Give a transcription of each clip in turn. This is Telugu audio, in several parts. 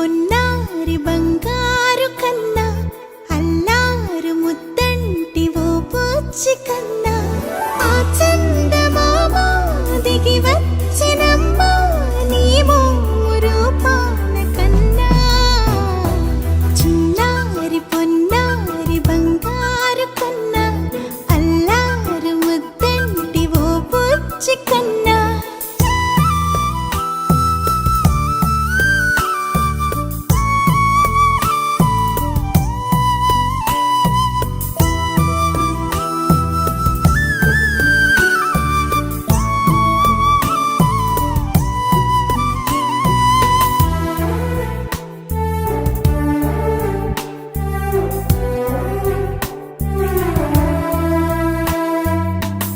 పొన్నారి బంగారు కన్నా అల్లారు ముద్దంటి ఓ పూచి కన్నా ఆ చందమామ దిగి వచ్చినమ్మా నీ మోము రూపాన కన్నా చిన్నారి పొన్నారి బంగారు కన్నా అల్లారు ముద్దంటి ఓ పూచి కన్నా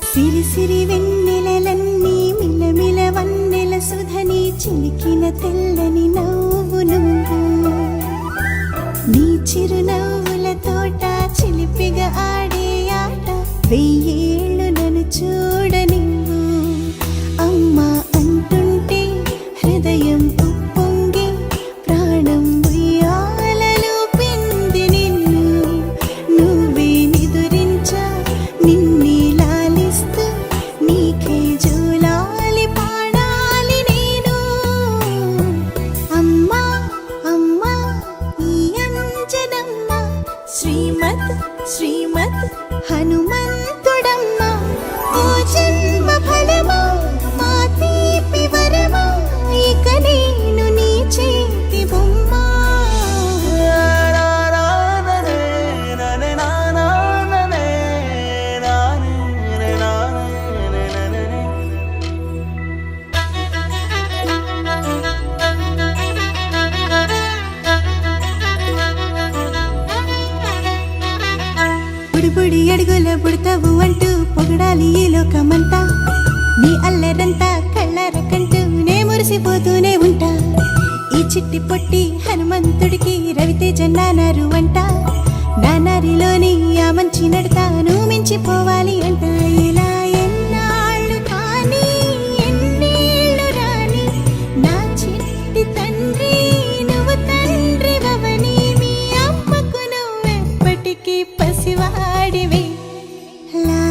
సిరి సిరి వెన్నెలలన్నీ మిలమిల వన్నెల సుధని చిలికిన తెల్లని నవ్వు నువ్వు నీ చిరునవ్వుల తోట చిలిపిగా ఆడే ఆట వెయ్యేళ్ళు నన్ను చూడ నువ్వు అమ్మా అంటుంటే హృదయం ఉప్పొంగి ప్రాణం ఉయ్యాలలో పిండి నిన్ను నువ్వే నిదురించా నిన్నే నీకే జూలాలి పాడాలి నేను అమ్మా అమ్మా ఈ అంజనమ్మ శ్రీమత్ శ్రీమత్ హనుమంతుడమ్మ ఓ జన్మ ఫలమా మా తీపి వరమా ఇక నేను నీ చేతి బొమ్మ బుడి అడుగుల బుడతావు అంటూ పొగడాలి ఈ లోకమంతా నీ అల్లరంతా కళ్ళారకంటూ నే మురిసిపోతూనే ఉంటా ఈ చిట్టి పొట్టి హనుమంతుడికి రవితేజ నానారు అంట నానారిలోని ఆ మంచి నడతాను మించిపోవాలి అంట ఇలా ఎన్నాళ్ళు కానీ ఎన్నేళ్ళు రాని నా చిట్టి తండ్రి నువ్వు తండ్రి వవని మీ అమ్మకు నువ్వెప్పటికీ పసివాడివి లా